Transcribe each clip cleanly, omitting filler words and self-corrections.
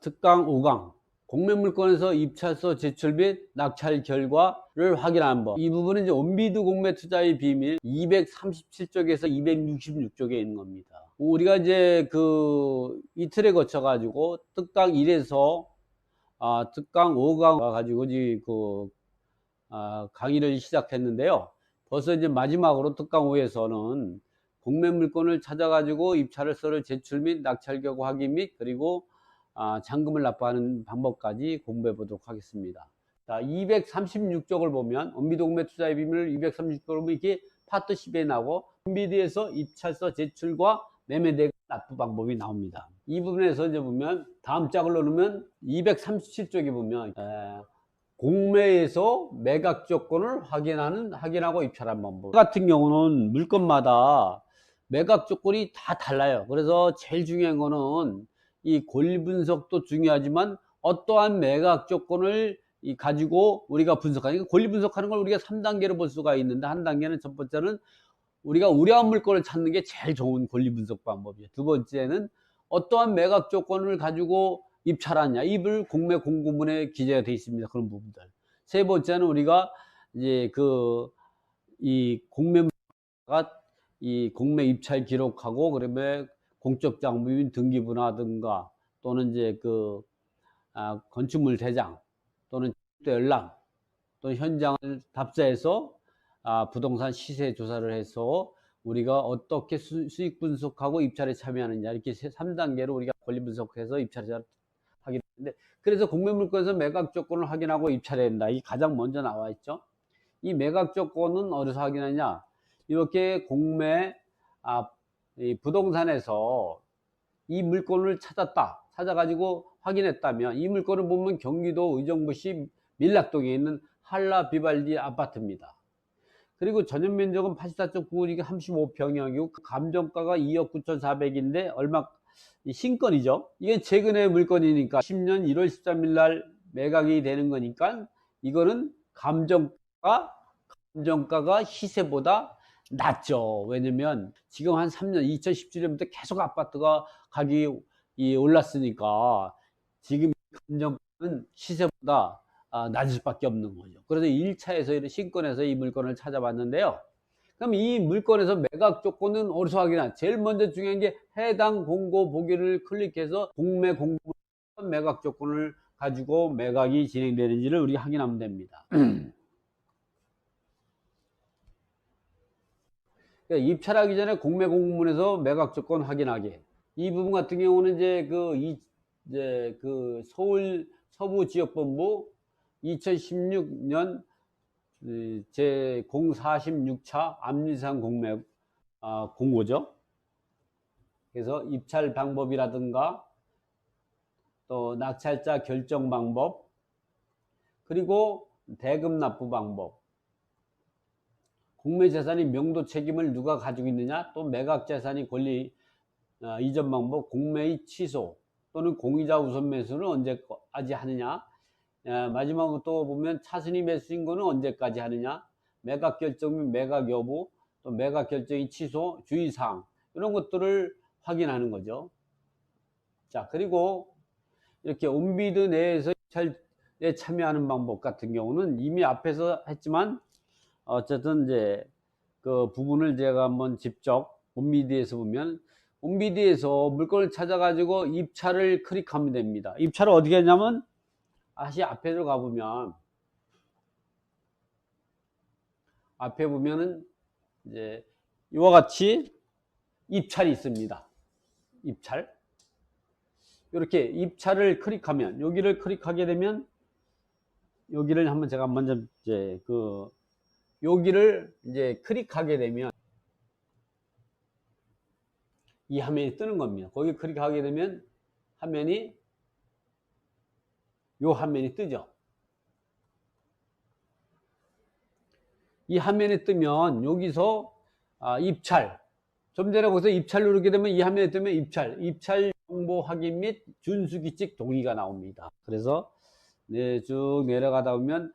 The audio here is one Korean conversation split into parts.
특강 5강 공매물건에서 입찰서 제출 및 낙찰 결과를 확인하는 법. 이 부분은 이제 온비드 공매 투자의 비밀 237쪽에서 266쪽에 있는 겁니다. 우리가 이제 그 이틀에 거쳐 가지고 특강 1에서 특강 5강 가지고 이제 강의를 시작했는데요. 벌써 이제 마지막으로 특강 5에서는 공매물건을 찾아가지고 입찰서를 제출 및 낙찰 결과 확인 및 그리고 잔금을 납부하는 방법까지 공부해 보도록 하겠습니다. 자, 236쪽을 보면 온비드 공매 투자의 비밀을 236쪽을 보면 이렇게 파트 10에 나오고 온비드에서 입찰서 제출과 매매대금 납부 방법이 나옵니다. 이 부분에서 이제 보면 다음 짝을 누르면 237쪽에 보면 공매에서 매각 조건을 확인하고 입찰한 방법 같은 경우는 물건마다 매각 조건이 다 달라요. 그래서 제일 중요한 거는 이 권리 분석도 중요하지만 어떠한 매각 조건을 가지고 우리가 분석하니까 권리 분석하는 걸 우리가 3단계로 볼 수가 있는데, 한 단계는 첫 번째는 우리가 우려한 물건을 찾는 게 제일 좋은 권리 분석 방법이에요. 두 번째는 어떠한 매각 조건을 가지고 입찰하냐, 이불 공매 공고문에 기재가 되어 있습니다. 그런 부분들. 세 번째는 우리가 이제 이 공매가 이 공매 입찰 기록하고 그러면 공적 장부인 등기부라든가 또는 이제 건축물 대장 또는 열람 또는 현장을 답사해서 부동산 시세 조사를 해서 우리가 어떻게 수익 분석하고 입찰에 참여하느냐, 이렇게 3단계로 우리가 권리 분석해서 입찰에 하게 되는데, 그래서 공매물건에서 매각 조건을 확인하고 입찰해야 된다. 이 가장 먼저 나와 있죠. 이 매각 조건은 어디서 확인하냐, 이렇게 이 부동산에서 이 물건을 찾아가지고 확인했다면, 이 물건을 보면 경기도 의정부시 밀락동에 있는 한라 비발디 아파트입니다. 그리고 전용 면적은 84.9, 35평형이고 감정가가 2억 9,400인데 얼마, 신건이죠. 이게 최근에 물건이니까 10년 1월 13일 날 매각이 되는 거니까 이거는 감정가가 시세보다 낮죠. 왜냐면 지금 한 3년 2017년부터 계속 아파트가 가격이 올랐으니까 지금 감정가는 시세보다 낮을 수밖에 없는 거죠. 그래서 1차에서 이런 신권에서 이 물건을 찾아봤는데요. 그럼 이 물건에서 매각 조건은 어디서 확인하냐? 제일 먼저 중요한 게 해당 공고 보기를 클릭해서 공매 공고 매각 조건을 가지고 매각이 진행되는지를 우리가 확인하면 됩니다. 그러니까 입찰하기 전에 공매 공고문에서 매각 조건 확인하기. 이 부분 같은 경우는 이제 서울 서부지역본부 2016년 제 046차 압류상 공매 공고죠. 그래서 입찰 방법이라든가 또 낙찰자 결정 방법, 그리고 대금 납부 방법, 공매 재산이 명도 책임을 누가 가지고 있느냐, 또 매각 재산이 권리 이전 방법, 공매의 취소 또는 공의자 우선 매수는 언제까지 하느냐, 마지막으로 또 보면 차순위 매수 신고는 언제까지 하느냐, 매각 결정 및 매각 여부, 또 매각 결정의 취소, 주의사항, 이런 것들을 확인하는 거죠. 자, 그리고 이렇게 온비드 내에서 입찰에 참여하는 방법 같은 경우는 이미 앞에서 했지만, 어쨌든 이제 그 부분을 제가 한번 직접 온비드에서 보면, 온비드에서 물건을 찾아가지고 입찰을 클릭하면 됩니다. 입찰을 어떻게 하냐면, 다시 앞에 들어가 보면, 앞에 보면은 이제 이와 같이 입찰이 있습니다. 입찰. 이렇게 입찰을 클릭하면, 여기를 클릭하게 되면, 여기를 한번 제가 먼저 이제 여기를 이제 클릭하게 되면 이 화면이 뜨는 겁니다. 거기 클릭하게 되면 요 화면이 뜨죠. 이 화면이 뜨면 여기서 입찰, 좀 전에 거기서 입찰 누르게 되면 이 화면에 뜨면 입찰 정보 확인 및 준수규칙 동의가 나옵니다. 그래서 쭉 내려가다 보면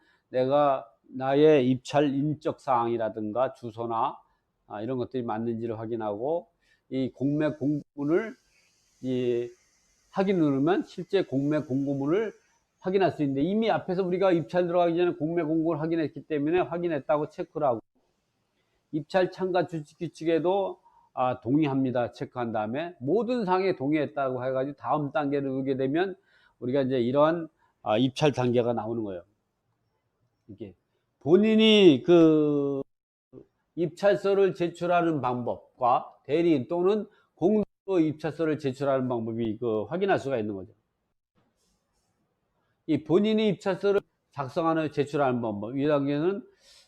나의 입찰 인적 사항이라든가 주소나 이런 것들이 맞는지를 확인하고, 이 공매 공고문을 확인 누르면 실제 공매 공고문을 확인할 수 있는데, 이미 앞에서 우리가 입찰 들어가기 전에 공매 공고를 확인했기 때문에 확인했다고 체크를 하고, 입찰 참가 주식 규칙에도 동의합니다 체크한 다음에 모든 사항에 동의했다고 해가지고 다음 단계를 누르게 되면 우리가 이제 이러한 입찰 단계가 나오는 거예요. 이게 본인이 그 입찰서를 제출하는 방법과 대리인 또는 공동으로 입찰서를 제출하는 방법이 확인할 수가 있는 거죠. 이 본인이 입찰서를 작성하는 제출하는 방법, 이 단계는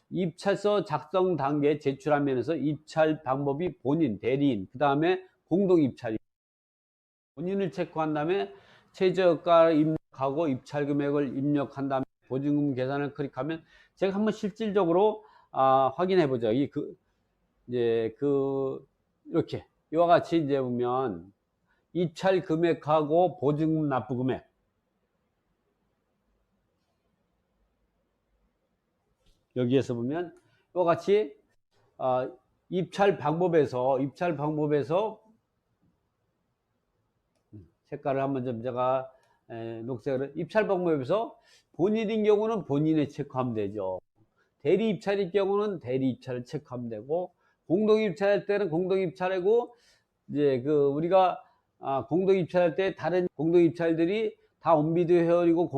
입찰서 작성 단계 제출한 면에서 입찰 방법이 본인, 대리인, 그 다음에 공동 입찰이, 본인을 체크한 다음에 최저가를 입력하고 입찰 금액을 입력한 다음에 보증금 계산을 클릭하면, 제가 한번 실질적으로 확인해 보죠. 이렇게 이와 같이 이제 보면 입찰 금액하고 보증금 납부 금액, 여기에서 보면 이와 같이 입찰 방법에서 색깔을 한번 좀 제가 녹색으로, 입찰 방법에서 본인인 경우는 본인의 체크하면 되죠. 대리 입찰일 경우는 대리 입찰을 체크하면 되고, 공동 입찰할 때는 공동 입찰이고, 이제 우리가 공동 입찰할 때 다른 공동 입찰들이 다 온비드 회원이고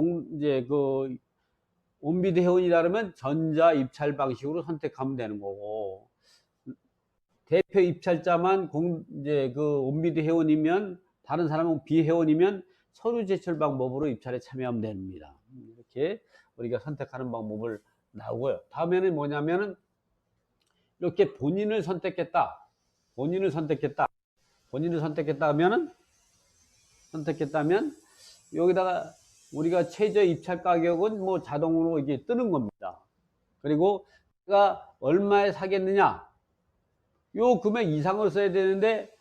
온비드 회원이라면 전자 입찰 방식으로 선택하면 되는 거고, 대표 입찰자만 온비드 회원이면, 다른 사람은 비회원이면 서류 제출 방법으로 입찰에 참여하면 됩니다. 이렇게 우리가 선택하는 방법을 나오고요. 다음에는 뭐냐면은 이렇게 본인을 선택했다 하면 여기다가 우리가 최저 입찰 가격은 뭐 자동으로 이게 뜨는 겁니다. 그리고 내가 얼마에 사겠느냐, 요 금액 이상을 써야 되는데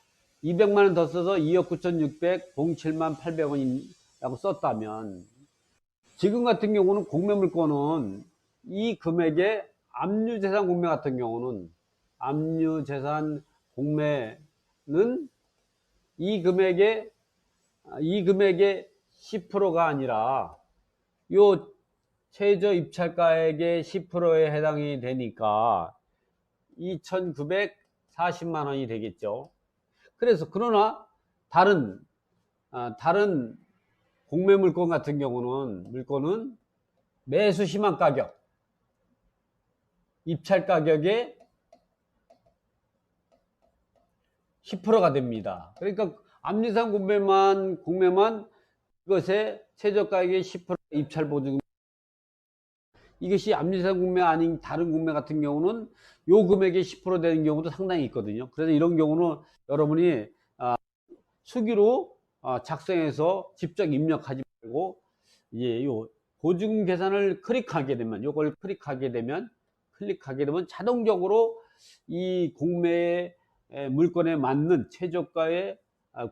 200만 원 더 써서 2억 9,600, 07만 800원이라고 썼다면, 지금 같은 경우는 공매물건은 이 금액에 압류재산 공매 같은 경우는, 압류재산 공매는 이 금액의 10%가 아니라 요 최저 입찰가액의 10%에 해당이 되니까 2,940만 원이 되겠죠. 그래서 그러나 다른 공매 물건 같은 경우는 매수 심한 가격, 입찰 가격의 10%가 됩니다. 그러니까 압류상 공매만 이것의 최저 가격의 10% 입찰 보증금, 이것이 압류상 공매 아닌 다른 공매 같은 경우는 요 금액의 10% 되는 경우도 상당히 있거든요. 그래서 이런 경우는 여러분이 수기로 작성해서 직접 입력하지 말고, 요 보증금 계산을 클릭하게 되면 자동적으로 이 공매 물건에 맞는 최저가의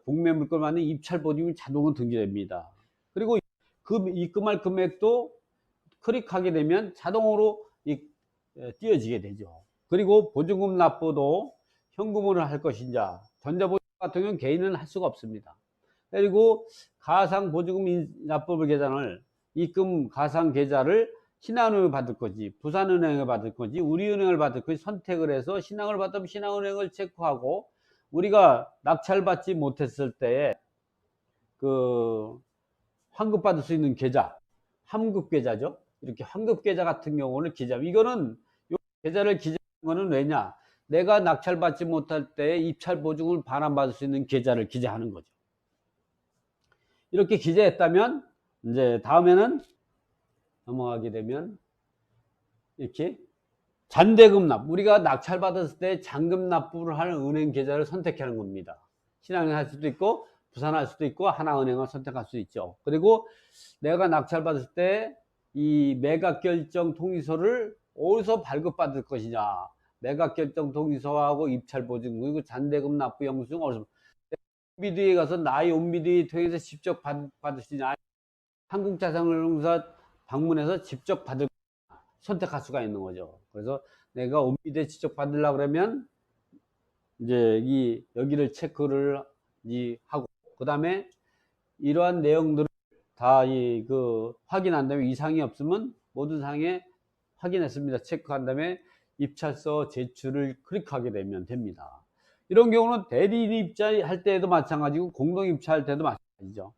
공매 물건에 맞는 입찰 보증금이 자동으로 등기됩니다. 그리고 입금할 금액도 클릭하게 되면 자동으로 띄어지게 되죠. 그리고 보증금 납부도 현금으로 할 것인가, 전자보증금 같은 경우는 개인은 할 수가 없습니다. 그리고 가상 보증금 납부를 계산을, 입금 가상 계좌를 신한은행을 받을 건지 부산은행을 받을 건지 우리은행을 받을 건지 선택을 해서, 신한을 받으면 신한은행을 체크하고, 우리가 낙찰받지 못했을 때 환급 받을 수 있는 계좌, 환급 계좌죠. 이렇게 환급 계좌 같은 경우는 이거는 요 계좌를 기재하는 거는 왜냐, 내가 낙찰받지 못할 때 입찰 보증을 반환받을 수 있는 계좌를 기재하는 거죠. 이렇게 기재했다면 이제 다음에는 넘어가게 되면 이렇게 잔대금 납부, 우리가 낙찰받았을 때 잔금 납부를 하는 은행 계좌를 선택하는 겁니다. 신한은행 할 수도 있고 부산 할 수도 있고 하나은행을 선택할 수 있죠. 그리고 내가 낙찰받았을 때 이 매각결정 통지서를 어디서 발급받을 것이냐, 매각결정 통지서하고 입찰보증금 그리고 잔대금 납부 영수증 어디서, 온비드에 가서 나의 온비드 통해서 직접 받을 수 있냐, 한국자산운용사 방문해서 직접 선택할 수가 있는 거죠. 그래서 내가 온비드에 직접 받으려고 그러면 이제 여기를 체크를 하고, 그 다음에 이러한 내용들을 다 확인한 다음에 이상이 없으면 모든 사항에 확인했습니다. 체크한 다음에 입찰서 제출을 클릭하게 되면 됩니다. 이런 경우는 대리인 입찰할 때도 마찬가지고 공동 입찰할 때도 마찬가지죠.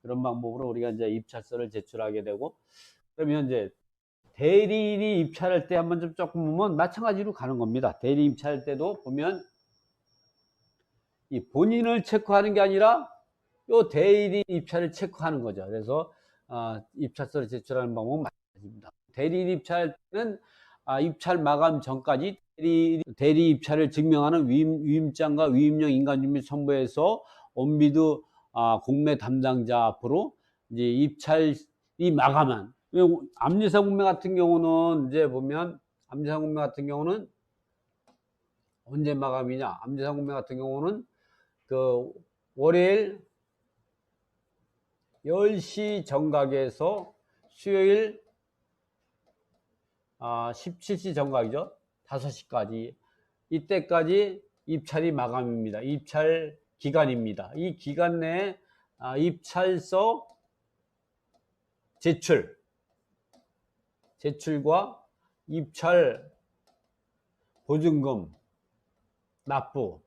그런 방법으로 우리가 이제 입찰서를 제출하게 되고, 그러면 이제 대리인이 입찰할 때 한번 좀 조금 보면 마찬가지로 가는 겁니다. 대리인 입찰할 때도 보면 이 본인을 체크하는 게 아니라 요 대리인 입찰을 체크하는 거죠. 그래서 입찰서를 제출하는 방법은 마찬가지입니다. 대리인 입찰할 때는 입찰 마감 전까지 대리 입찰을 증명하는 위임장과 위임령 인감증명 첨부해서 온비드 공매 담당자 앞으로 이제 입찰이 마감한, 암리사 공매 같은 경우는 이제 보면 암리사 공매 같은 경우는 언제 마감이냐? 암리사 공매 같은 경우는 그 월요일 10시 정각에서 수요일 17시 정각이죠. 5시까지. 이때까지 입찰이 마감입니다. 입찰 기간입니다. 이 기간 내에 입찰서 제출과 입찰 보증금 납부.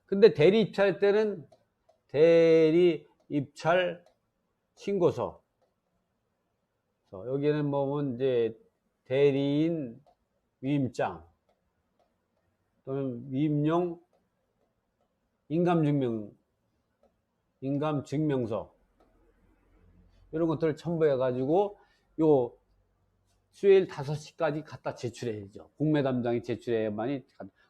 근데 대리 입찰 때는 대리 입찰 신고서. 여기는 보면 이제 대리인 위임장 또는 위임용 인감증명서 이런 것들을 첨부해 가지고 요 수요일 5시까지 갖다 제출해야죠. 공매 담당이 제출해야만이.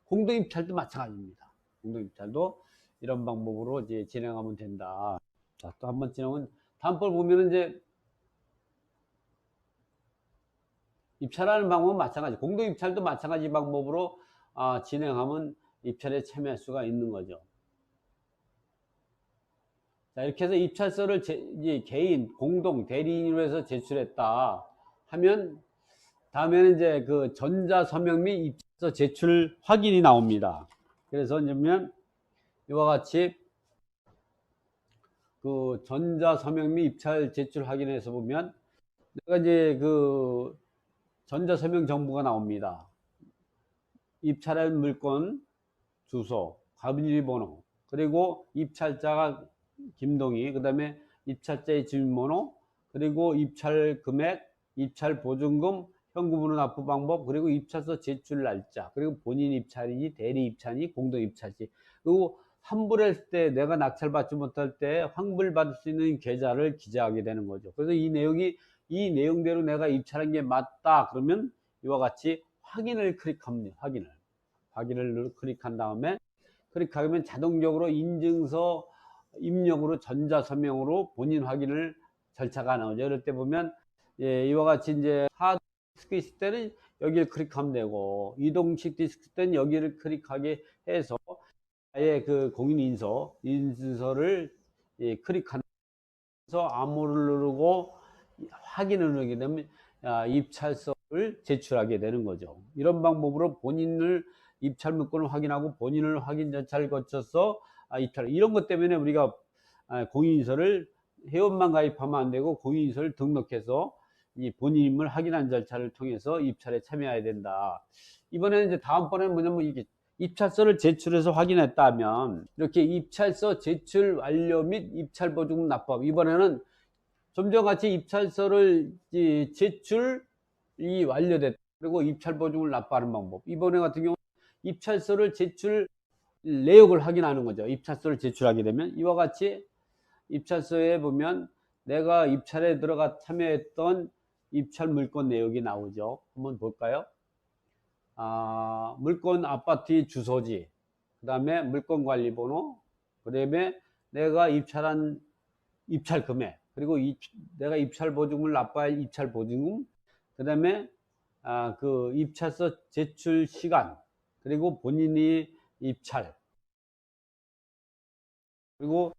공동입찰도 마찬가지입니다. 공동입찰도 이런 방법으로 이제 진행하면 된다. 자, 또 한번 진행은 다음번 보면은 이제 입찰하는 방법은 마찬가지, 공동입찰도 마찬가지 방법으로 진행하면 입찰에 참여할 수가 있는 거죠. 자, 이렇게 해서 입찰서를 이제 개인, 공동, 대리인으로 해서 제출했다 하면 다음에는 이제 그 전자서명 및 입찰서 제출 확인이 나옵니다. 그래서 이제 보면 이와 같이 그 전자서명 및 입찰 제출 확인에서 보면 내가 이제 그 전자서명 정보가 나옵니다. 입찰한 물건 주소, 가분일 번호, 그리고 입찰자가 김동희, 그 다음에 입찰자의 주민번호, 그리고 입찰 금액, 입찰 보증금, 현금으로 납부 방법, 그리고 입찰서 제출 날짜, 그리고 본인 입찰이니 대리 입찰이니 공동 입찰지, 그리고 환불했을 때 내가 낙찰받지 못할 때 환불받을 수 있는 계좌를 기재하게 되는 거죠. 그래서 이 내용대로 내가 입찰한 게 맞다 그러면 이와 같이 확인을 클릭합니다. 확인을 클릭한 다음에 클릭하면 자동적으로 인증서 입력으로 전자서명으로 본인 확인을 절차가 나오죠. 이럴 때 보면 이와 같이 이제 하드 디스크 있을 때는 여기를 클릭하면 되고, 이동식 디스크 때는 여기를 클릭하게 해서 아예 그 공인인서를 클릭하면서 암호를 누르고 확인을 누르게 되면 입찰서를 제출하게 되는 거죠. 이런 방법으로 본인을 입찰 물건을 확인하고 본인을 확인 절차를 거쳐서 입찰, 이런 것 때문에 우리가 공인인서를 회원만 가입하면 안 되고 공인인서를 등록해서 이 본인임을 확인한 절차를 통해서 입찰에 참여해야 된다. 이번에는 이제 다음번에는 뭐냐면 이게 입찰서를 제출해서 확인했다면 이렇게 입찰서 제출 완료 및 입찰 보증금 납부하고, 이번에는 좀 전같이 입찰서를 제출이 완료됐다. 그리고 입찰 보증을 납부하는 방법. 이번에 같은 경우 입찰서를 제출 내역을 확인하는 거죠. 입찰서를 제출하게 되면 이와 같이 입찰서에 보면 내가 입찰에 들어가 참여했던 입찰 물건 내역이 나오죠. 한번 볼까요? 물건 아파트의 주소지, 그 다음에 물건 관리 번호, 그 다음에 내가 입찰한 입찰 금액, 그리고 내가 입찰 보증금을 납부할 입찰 보증금, 그 다음에 그 입찰서 제출 시간, 그리고 본인이 입찰, 그리고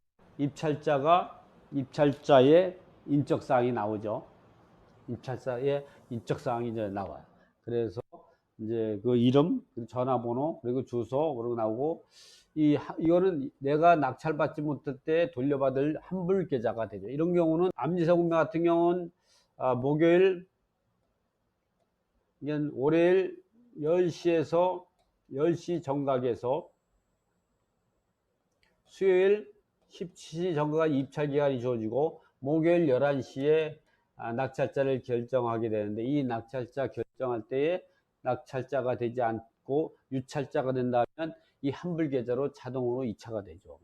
입찰자의 인적사항이 나오죠. 입찰사의 인적사항이 이제 나와요. 그래서 이제 그 이름, 전화번호, 그리고 주소, 그리고 나오고, 이거는 내가 낙찰받지 못할 때 돌려받을 환불 계좌가 되죠. 이런 경우는 암지세금매 같은 경우는 목요일, 월요일 10시에서 10시 정각에서 수요일 17시 정각 입찰 기간이 주어지고, 목요일 11시에 낙찰자를 결정하게 되는데, 이 낙찰자 결정할 때에 낙찰자가 되지 않고 유찰자가 된다면 이 환불 계좌로 자동으로 이차가 되죠.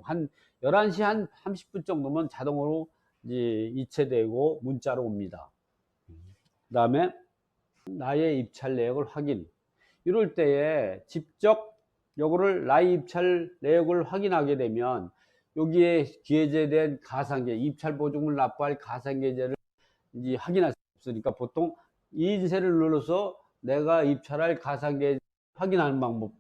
한 11시 한 30분 정도면 자동으로 이제 이체되고 문자로 옵니다. 그 다음에 나의 입찰 내역을 확인. 이럴 때에 직접 요거를 나의 입찰 내역을 확인하게 되면 여기에 기재된 가상계좌, 입찰 보증을 납부할 가상계좌를 이제 확인할 수 없으니까 보통 인쇄를 눌러서 내가 입찰할 가상계좌 확인하는 방법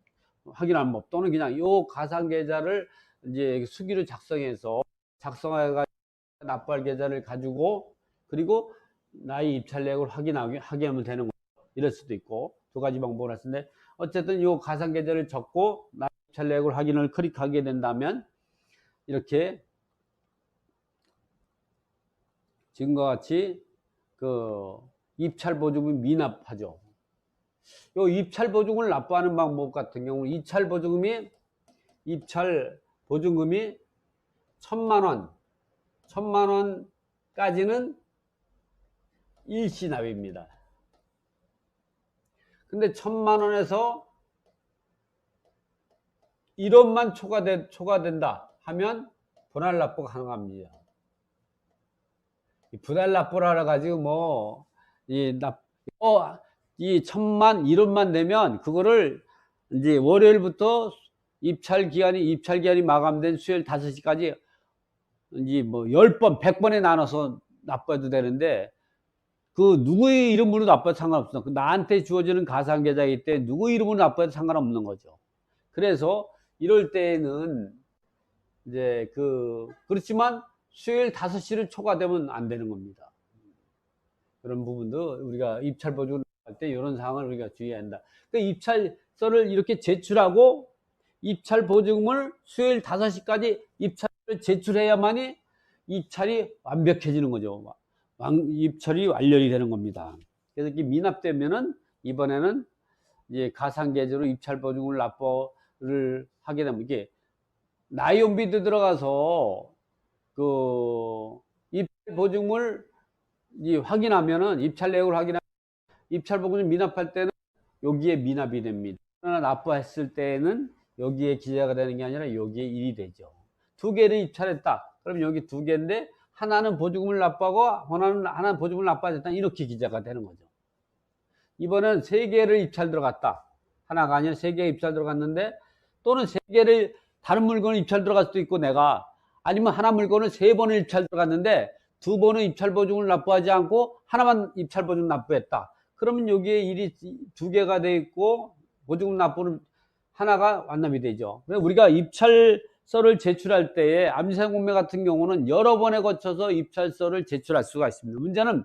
또는 그냥 요 가상계좌를 이제 수기로 작성해가 납부할 계좌를 가지고 그리고 나의 입찰 내역을 확인하면 되는 거예요. 이럴 수도 있고 두 가지 방법을 할 수 있는데 어쨌든 요 가상계좌를 적고 나의 입찰 내역을 확인을 클릭하게 된다면 이렇게 지금과 같이 그 입찰 보증금 미납하죠. 요 입찰 보증을 납부하는 방법 같은 경우 입찰 보증금이 1,000만 원까지는 일시 납입니다. 근데 1,000만 원에서 1원만 초과된다 하면 분할 납부가 가능합니다. 이 분할 납부를 하러 가지고 이 1,000만 1원만 되면 그거를 이제 월요일부터 입찰 기간이 마감된 수요일 5시까지 이제 10번, 100번에 나눠서 납부해도 되는데 그 누구의 이름으로 납부해도 상관없어. 나한테 주어지는 가상계좌이기 때문에 누구 이름으로 납부해도 상관없는 거죠. 그래서 이럴 때에는 이제 그렇지만 수요일 5시를 초과되면 안 되는 겁니다. 그런 부분도 우리가 입찰 보증을 할 때 이런 사항을 우리가 주의해야 한다. 그러니까 입찰서를 이렇게 제출하고 입찰 보증을 수요일 5시까지 입찰을 제출해야만이 입찰이 완벽해지는 거죠. 입찰이 완료이 되는 겁니다. 그래서 이렇게 미납되면은 이번에는 이제 가상계좌로 입찰 보증을 납부를 하게 되면 이게 나이온비드 들어가서 그 입찰 보증을 확인하면은 입찰 내역을 확인하면 입찰 보증을 미납할 때는 여기에 미납이 됩니다. 그러나 납부했을 때는 여기에 기재가 되는 게 아니라 여기에 일이 되죠. 두 개를 입찰했다. 그럼 여기 두 개인데 하나는 보증금을 납부하고 하나는 보증금을 납부하지 않다. 이렇게 기재가 되는 거죠. 이번엔 세 개를 입찰 들어갔다. 하나가 아니라 세 개 입찰 들어갔는데 또는 세 개를 다른 물건을 입찰 들어갈 수도 있고 내가 아니면 하나 물건을 세 번을 입찰 들어갔는데 두 번은 입찰 보증을 납부하지 않고 하나만 입찰 보증 납부했다. 그러면 여기에 일이 두 개가 돼 있고 보증금 납부는 하나가 완납이 되죠. 그래서 우리가 입찰서를 제출할 때에 암지세금매 같은 경우는 여러 번에 거쳐서 입찰서를 제출할 수가 있습니다. 문제는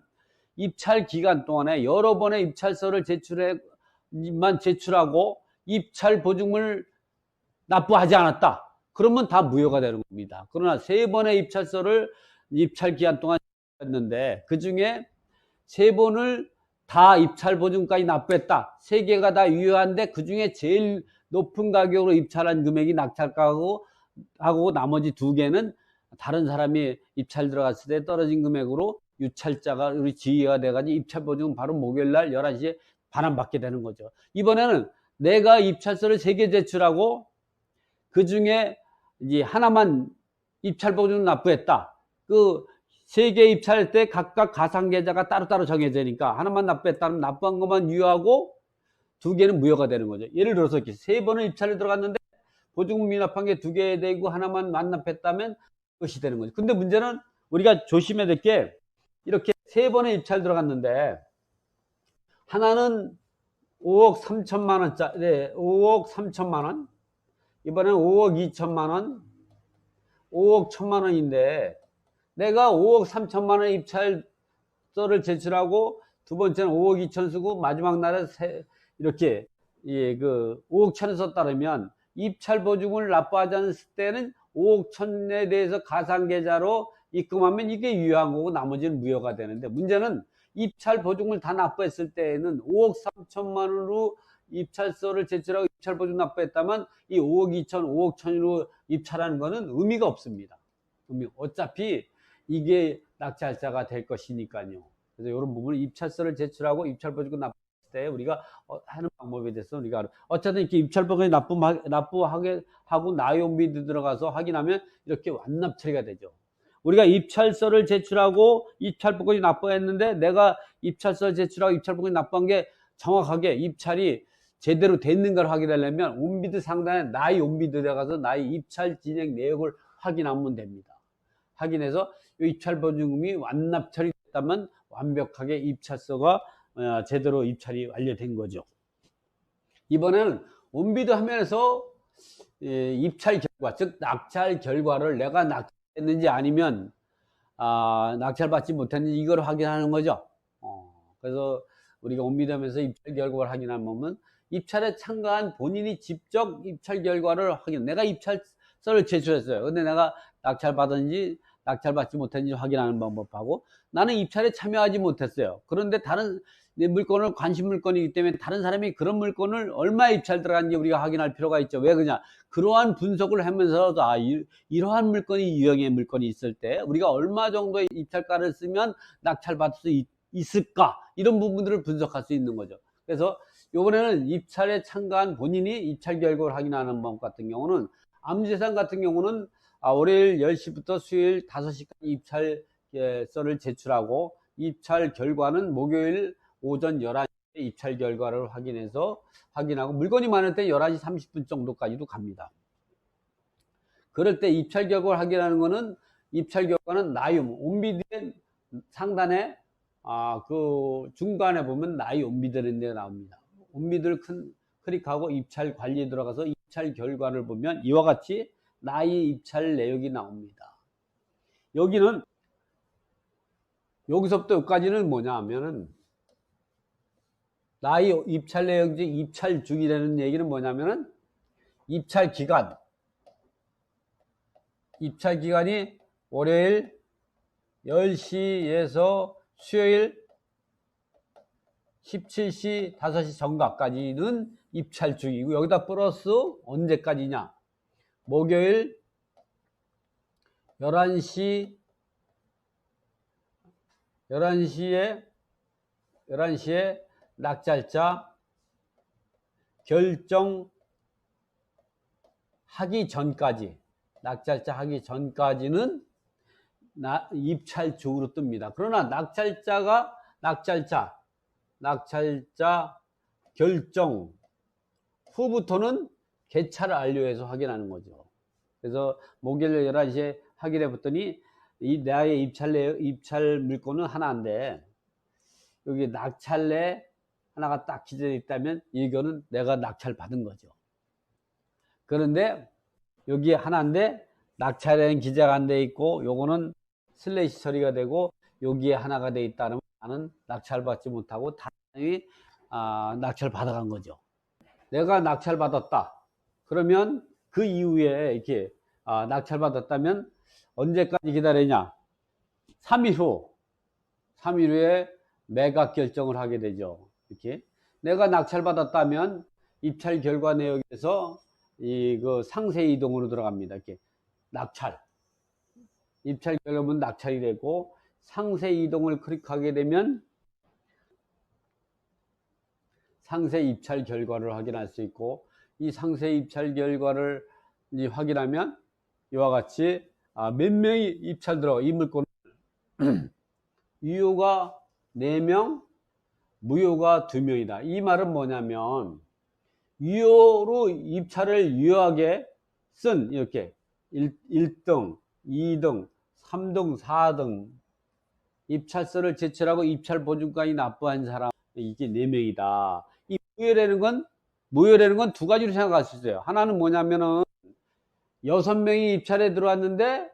입찰 기간 동안에 여러 번의 입찰서를 제출하고 입찰 보증을 납부하지 않았다. 그러면 다 무효가 되는 겁니다. 그러나 세 번의 입찰서를 입찰 기간 동안 했는데 그 중에 세 번을 다 입찰 보증까지 납부했다. 세 개가 다 유효한데 그 중에 제일 높은 가격으로 입찰한 금액이 낙찰가고 하고 나머지 두 개는 다른 사람이 입찰 들어갔을 때 떨어진 금액으로 유찰자가 우리 지휘가 돼가지고 입찰 보증은 바로 목요일날 11시에 반환받게 되는 거죠. 이번에는 내가 입찰서를 3개 제출하고 그 중에 이제 하나만 입찰 보증을 납부했다. 그 3개 입찰할 때 각각 가상계좌가 따로따로 정해지니까 하나만 납부했다면 납부한 것만 유효하고 두 개는 무효가 되는 거죠. 예를 들어서 이렇게 세 번을 입찰에 들어갔는데 보증금 미납한 게 두 개 되고 하나만 만납했다면 그것이 되는 거죠. 근데 문제는 우리가 조심해야 될 게 이렇게 세 번의 입찰 들어갔는데 하나는 5억 3천만 원짜리, 네, 5억 3천만 원, 이번엔 5억 2천만 원, 5억 1천만 원인데 내가 5억 3천만 원 입찰서를 제출하고 두 번째는 5억 2천 쓰고 마지막 날에 이렇게 5억 1천을 썼다 그러면 입찰 보증을 납부하지 않을 때는 5억 1천에 대해서 가상계좌로 입금하면 이게 유효한 거고 나머지는 무효가 되는데, 문제는 입찰 보증을 다 납부했을 때에는 5억 3천만 원으로 입찰서를 제출하고 입찰 보증 납부했다면 이 5억 2천, 5억 1천으로 입찰하는 거는 의미가 없습니다. 어차피 이게 낙찰자가 될 것이니까요. 그래서 이런 부분을 입찰서를 제출하고 입찰 보증금 납부했을 때 우리가 하는 방법에 대해서 우리가 어쨌든 이렇게 입찰 보증금 납부하게 하고 나이온비드 들어가서 확인하면 이렇게 완납 처리가 되죠. 우리가 입찰서를 제출하고 입찰 보증금 납부했는데 내가 입찰서 제출하고 입찰 보증금 납부한 게 정확하게 입찰이 제대로 됐는가를 확인하려면 온비드 상단에 나이 온비드 들어가서 나의 입찰 진행 내역을 확인하면 됩니다. 확인해서 입찰 보증금이 완납 처리됐다면 완벽하게 입찰서가 제대로 입찰이 완료된 거죠. 이번에는 온비드 화면에서 입찰 결과, 즉 낙찰 결과를 내가 낙찰했는지 아니면 낙찰받지 못했는지 이걸 확인하는 거죠. 그래서 우리가 온비드 하면서 입찰 결과를 확인하면 입찰에 참가한 본인이 직접 입찰 결과를 확인, 내가 입찰서를 제출했어요. 근데 내가 낙찰받았는지 낙찰받지 못했는지 확인하는 방법하고, 나는 입찰에 참여하지 못했어요. 그런데 다른 물건을 관심 물건이기 때문에 다른 사람이 그런 물건을 얼마 입찰 들어갔는지 우리가 확인할 필요가 있죠. 왜 그러냐? 그러한 분석을 하면서도 이러한 물건이 유형의 물건이 있을 때 우리가 얼마 정도의 입찰가를 쓰면 낙찰받을 수 있을까? 이런 부분들을 분석할 수 있는 거죠. 그래서 이번에는 입찰에 참가한 본인이 입찰 결과를 확인하는 방법 같은 경우는, 암세상 같은 경우는 월요일 10시부터 수요일 5시까지 입찰서를 제출하고 입찰 결과는 목요일 오전 11시에 입찰 결과를 확인하고 물건이 많을 때 11시 30분 정도까지도 갑니다. 그럴 때 입찰 결과를 확인하는 거는, 입찰 결과는 나이옴, 온비드의 상단에 그 중간에 보면 나이 온비드라는 데가 나옵니다. 온비드를 클릭하고 입찰 관리에 들어가서 입찰 결과를 보면 이와 같이 나이 입찰 내역이 나옵니다. 여기는 여기서부터 여기까지는 뭐냐 하면은 나이 입찰 내역 중 입찰 중이라는 얘기는 뭐냐면은 입찰 기간이 월요일 10시에서 수요일 17시 5시 정각까지는 입찰 중이고, 여기다 플러스 언제까지냐, 목요일 11시에 낙찰자 결정하기 전까지, 낙찰자 하기 전까지는 입찰 중으로 뜹니다. 그러나 낙찰자 결정 후부터는 개차를 완료해서 확인하는 거죠. 그래서 목요일 11시에 확인해 봤더니 나의 입찰 물건은 하나인데 여기 낙찰내 하나가 딱 기재되어 있다면 이거는 내가 낙찰 받은 거죠. 그런데 여기 하나인데 낙찰에는 기재가 안 돼 있고 요거는 슬래시 처리가 되고 여기에 하나가 돼 있다면 나는 낙찰 받지 못하고 다른 사람이 낙찰 받아간 거죠. 내가 낙찰 받았다 그러면 그 이후에 이렇게 낙찰 받았다면 언제까지 기다리냐, 3일 후에 매각 결정을 하게 되죠. 이렇게 내가 낙찰 받았다면 입찰 결과 내역에서 그 상세 이동으로 들어갑니다. 이렇게 입찰 결과는 낙찰이 되고 상세 이동을 클릭하게 되면 상세 입찰 결과를 확인할 수 있고, 이 상세 입찰 결과를 이제 확인하면 이와 같이 몇 명이 입찰 들어가, 이 물건을 유효가 4명, 무효가 2명이다. 이 말은 뭐냐면 유효로 입찰을 유효하게 쓴 이렇게 1등, 2등, 3등, 4등 입찰서를 제출하고 입찰 보증까지 납부한 사람, 이게 4명이다. 이 무효라는 건 두 가지로 생각할 수 있어요. 하나는 뭐냐면은 6명이 입찰에 들어왔는데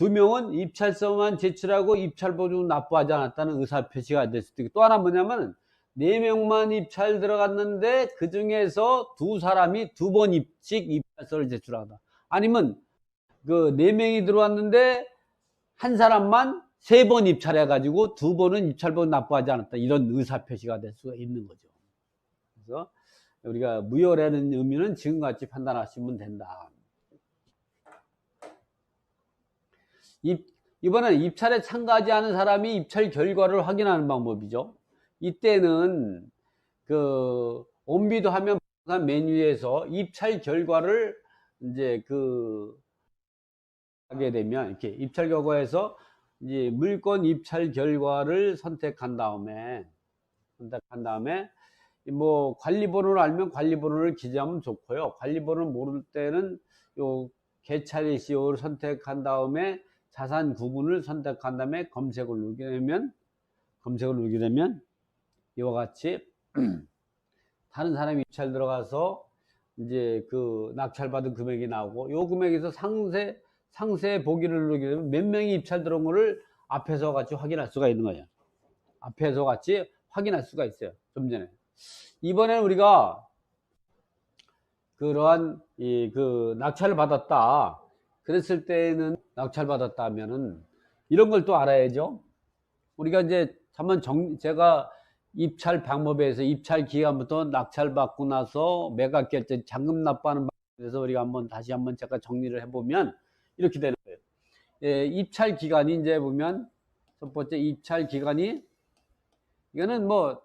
2명은 입찰서만 제출하고 입찰보증 납부하지 않았다는 의사표시가 될 수도 있고, 또 하나 뭐냐면 4명만 입찰 들어갔는데 그 중에서 2사람이 2번 입찰서를 제출하다. 아니면 그 4명이 들어왔는데 한 사람만 3번 입찰해가지고 2번은 입찰보증 납부하지 않았다. 이런 의사표시가 될 수가 있는 거죠. 그래서 우리가 무효라는 의미는 지금같이 판단하시면 된다. 이번엔 입찰에 참가하지 않은 사람이 입찰 결과를 확인하는 방법이죠. 이때는 그 온비도 하면 메뉴에서 입찰 결과를 이제 하게 되면 이렇게 입찰 결과에서 이제 물건 입찰 결과를 선택한 다음에 뭐 관리번호를 알면 관리번호를 기재하면 좋고요. 관리번호를 모를 때는 요 개찰의 시효를 선택한 다음에 자산 구분을 선택한 다음에 검색을 누르게 되면 이와 같이 다른 사람이 입찰 들어가서 이제 그 낙찰받은 금액이 나오고, 요 금액에서 상세 보기를 누르게 되면 몇 명이 입찰 들어온 거를 앞에서 같이 확인할 수가 있는 거예요. 앞에서 같이 확인할 수가 있어요. 좀 전에. 이번에는 우리가 그러한 낙찰을 받았다. 그랬을 때는 낙찰 받았다 하면은 이런 걸 또 알아야죠. 우리가 이제 한번 제가 입찰 방법에서 입찰 기간부터 낙찰 받고 나서 매각 결정, 잔금 납부하는 방법에서 우리가 다시 한번 제가 정리를 해보면 이렇게 되는 거예요. 예, 입찰 기간이 이제 보면 첫 번째 입찰 기간이, 이거는 뭐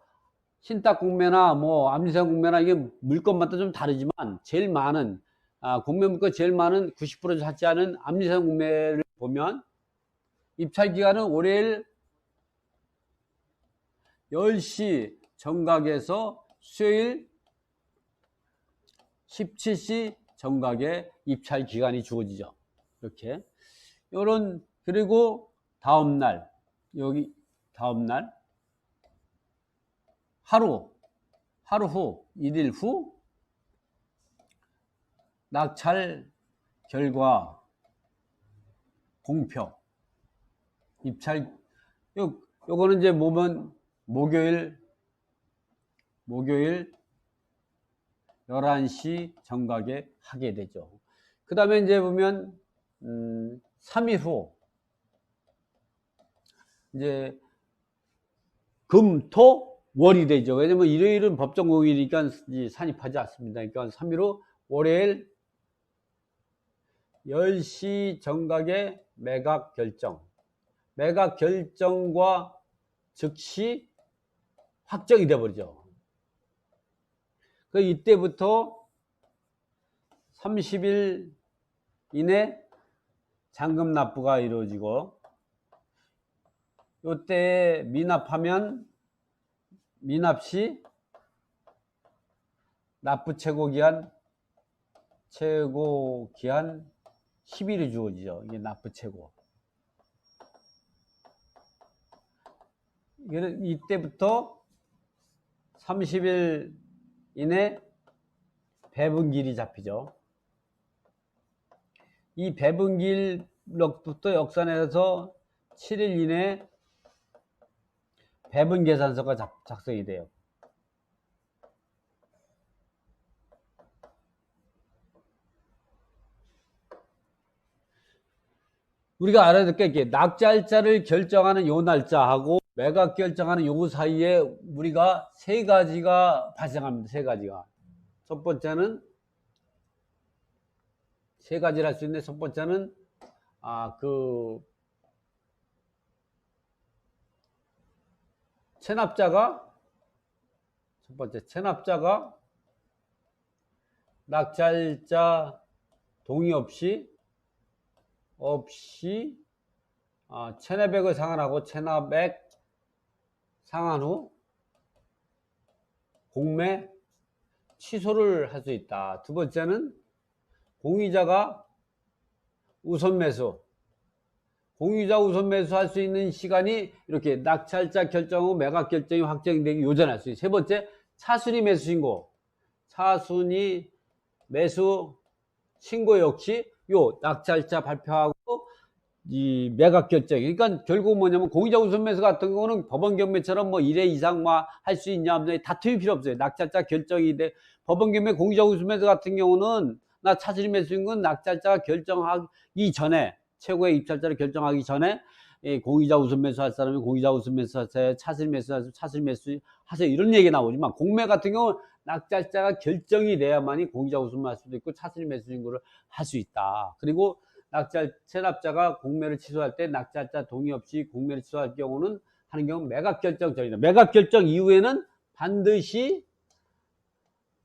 신탁 공매나 뭐 암지상 공매나 이게 물건마다 좀 다르지만 제일 많은 공매 물건 제일 많은 90% 찾지 않은 암지상 공매를 보면 입찰 기간은 월요일 10시 정각에서 수요일 17시 정각에 입찰 기간이 주어지죠. 이렇게. 그리고 다음날, 여기 다음날, 하루 후, 1일 후, 낙찰 결과 공표, 입찰, 요거는 이제 보면 목요일 11시 정각에 하게 되죠. 그 다음에 이제 보면 3일 후 이제 금, 토, 월이 되죠. 왜냐면 일요일은 법정 공휴일이니까 산입하지 않습니다. 그러니까 3일 후 월요일 10시 정각에 매각 결정과 즉시 확정이 되어버리죠. 이때부터 30일 이내 잔금 납부가 이루어지고, 이때 미납하면 미납시 납부 최고 기한 10일이 주어지죠. 이게 납부 최고. 이때부터 30일 이내 배분길이 잡히죠. 이 배분길로부터 역산해서 7일 이내 배분계산서가 작성이 돼요. 우리가 알아야 될 게 낙찰자를 결정하는 요 날짜하고 매각 결정하는 요 사이에 우리가 3가지가 발생합니다. 3가지가. 첫 번째는 3가지를 할 수 있는데, 첫 번째는 체납자가 낙찰자 동의 없이 체납액을 상환하고 체납액 상환 후 공매 취소를 할 수 있다. 두 번째는 공유자가 우선 매수 할 수 있는 시간이 이렇게 낙찰자 결정 후 매각 결정이 확정되기 요전에 할 수 있어요. 세 번째, 차순위 매수 신고. 차순위 매수 신고 역시 요 낙찰자 발표하고 이 매각 결정. 그러니까 결국 뭐냐면 공유자 우선 매수 같은 경우는 법원 경매처럼 뭐 1회 이상 뭐 할 수 있냐 없냐 다툼이 필요 없어요. 낙찰자 결정이 돼. 법원 경매 공유자 우선 매수 같은 경우는 나 차질 매수인 건 낙찰자가 결정하기 전에 최고의 입찰자를 결정하기 전에 공유자 우선 매수할 사람이 공유자 우선 매수하세요. 차질 매수하세요. 차질 매수하세요. 이런 얘기 나오지만 공매 같은 경우는 낙찰자가 결정이 돼야만이 공유자 우선 매수도 있고 차질 매수 신고를 할 수 있다. 그리고 체납자가 공매를 취소할 때 낙찰자 동의 없이 공매를 취소할 경우는 하는 경우 매각 결정 전이다. 매각 결정 이후에는 반드시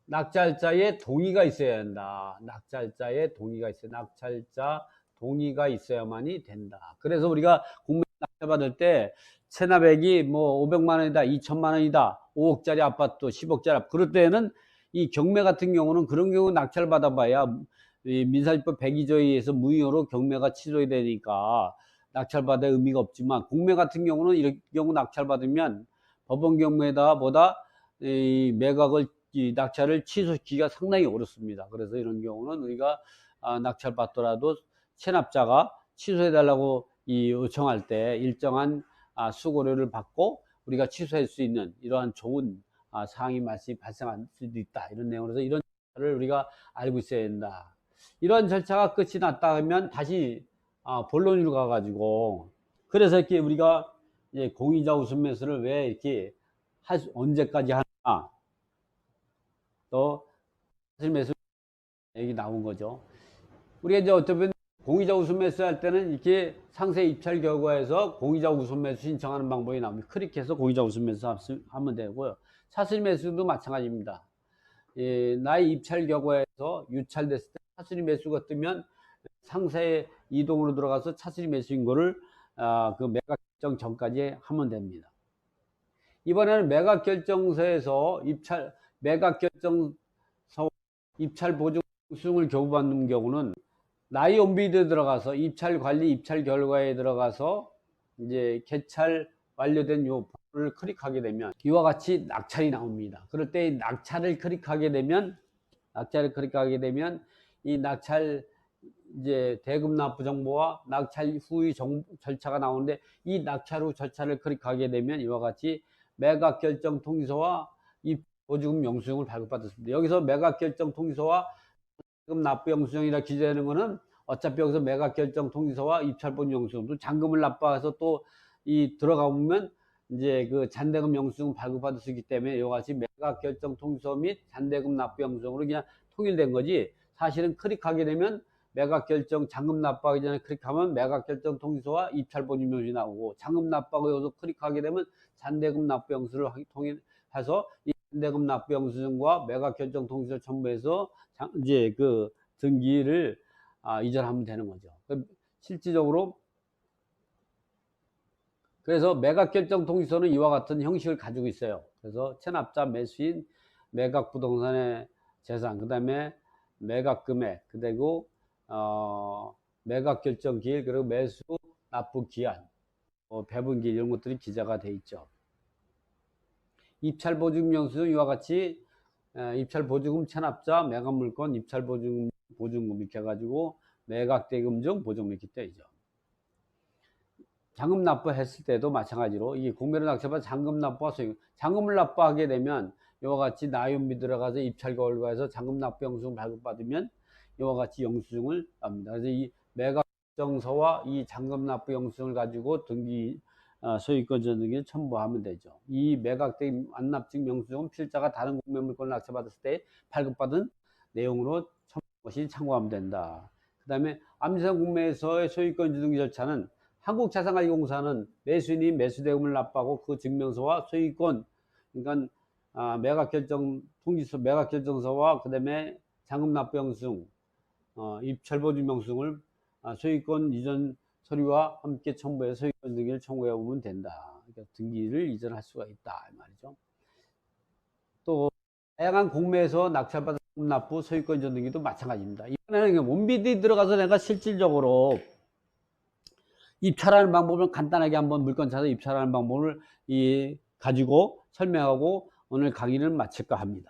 낙찰자의 동의가 있어야 한다. 낙찰자의 동의가 있어야 낙찰자 동의가 있어야만이 된다. 그래서 우리가 공매 낙찰 받을 때 체납액이 뭐 500만 원이다, 2천만 원이다, 5억짜리 아파트, 10억짜리 아파트. 그럴 때는 이 경매 같은 경우는 그런 경우 낙찰 받아봐야 민사집법 102조에 의해서 무효로 경매가 취소가 되니까 낙찰받을 의미가 없지만 공매 같은 경우는 이런 경우 낙찰받으면 법원 경매다 보다 이 매각을 이 낙찰을 취소시키기가 상당히 어렵습니다. 그래서 이런 경우는 우리가 낙찰받더라도 체납자가 취소해달라고 요청할 때 일정한 수고료를 받고 우리가 취소할 수 있는 이러한 좋은 사항이 발생할 수도 있다. 이런 내용으로서 이런 절차를 우리가 알고 있어야 된다. 이런 절차가 끝이 났다 하면 다시 본론으로 가가지고 그래서 이렇게 우리가 이제 공유자 우선 매수를 왜 이렇게 언제까지 하나 또 사실 매수 얘기 나온 거죠. 우리가 이제 어쩌면 공유자 우선 매수할 때는 이렇게 상세 입찰 결과에서 공유자 우선 매수 신청하는 방법이 나옵니다. 클릭해서 공유자 우선 매수 하면 되고요. 차실 매수도 마찬가지입니다. 나의 입찰 결과에서 유찰됐을 때 차실 매수가 뜨면 상세 이동으로 들어가서 차실 매수인 거를 그 매각 결정 전까지 하면 됩니다. 이번에는 매각 결정서에서 매각 결정서 입찰 보증 수용을 교부받는 경우는 나이 온비드에 들어가서 입찰 관리 입찰 결과에 들어가서 이제 개찰 완료된 요 부분을 클릭하게 되면 이와 같이 낙찰이 나옵니다. 그럴 때 낙찰을 클릭하게 되면 이 낙찰 이제 대금 납부 정보와 낙찰 후의 절차가 나오는데 이 낙찰 후 절차를 클릭하게 되면 이와 같이 매각 결정 통지서와 이 보증금 영수증을 발급받았습니다. 여기서 매각 결정 통지서와 대금 납부 영수증이라 기재되는 거는 어차피 여기서 매각 결정 통지서와 입찰 보증 영수증 또 잔금을 납부해서 또 들어가 보면 이제 그 잔대금 영수증 발급받을 수 있기 때문에 이와 같이 매각 결정 통지서 및 잔대금 납부 영수증으로 그냥 통일된 거지 사실은 클릭하게 되면 매각 결정 잔금 납부하기 전에 클릭하면 매각 결정 통지서와 입찰 보증 영수증이 나오고 잔금 납부하고 여기서 클릭하게 되면 잔대금 납부 영수를 통일해서 이 잔대금 납부 영수증과 매각 결정 통지서를 첨부해서 이제 그 등기를 이전하면 되는 거죠. 실질적으로 그래서 매각 결정 통지서는 이와 같은 형식을 가지고 있어요. 그래서 체납자 매수인 매각 부동산의 재산 그 다음에 매각 금액 그리고 매각 결정 기일 그리고 매수 납부 기한 배분 기일 이런 것들이 기재가 돼 있죠. 입찰 보증금 영수증 이와 같이 입찰 보증금 체납자 매각 물건 입찰 보증금 이렇게 해가지고 매각 대금 중 보증금 이렇게 되죠. 잔금 납부했을 때도 마찬가지로 이 공매로 낙찰받아 잔금 납부와 소유 잔금을 납부하게 되면 이와 같이 나연비 들어가서 입찰 결과에서 잔금 납부 영수증 발급받으면 이와 같이 영수증을 납니다. 그래서 이 매각 결정서와 이 잔금 납부 영수증을 가지고 등기 소유권 전등기를 첨부하면 되죠. 이 매각된 완납증 영수증은 필자가 다른 공매 물건을 낙찰받았을 때 발급받은 내용으로 첨부한 것이 참고하면 된다. 그 다음에 암지상 공매에서의 소유권 등기 절차는 한국자산관리공사는 매수인이 매수대금을 납부하고 그 증명서와 소유권 그러니까 매각 결정 통지서 매각 결정서와 그 다음에 잔금 납부 영수증 입찰 보증 영수증을 소유권 이전 서류와 함께 첨부해서 소유권 등기를 청구해 보면 된다. 그러니까 등기를 이전할 수가 있다 이 말이죠. 또 다양한 공매에서 낙찰받은 납부 소유권 이전 등기도 마찬가지입니다. 이번에는 원비디 들어가서 내가 실질적으로 입찰하는 방법을 간단하게 한번 물건 찾아서 입찰하는 방법을 가지고 설명하고 오늘 강의를 마칠까 합니다.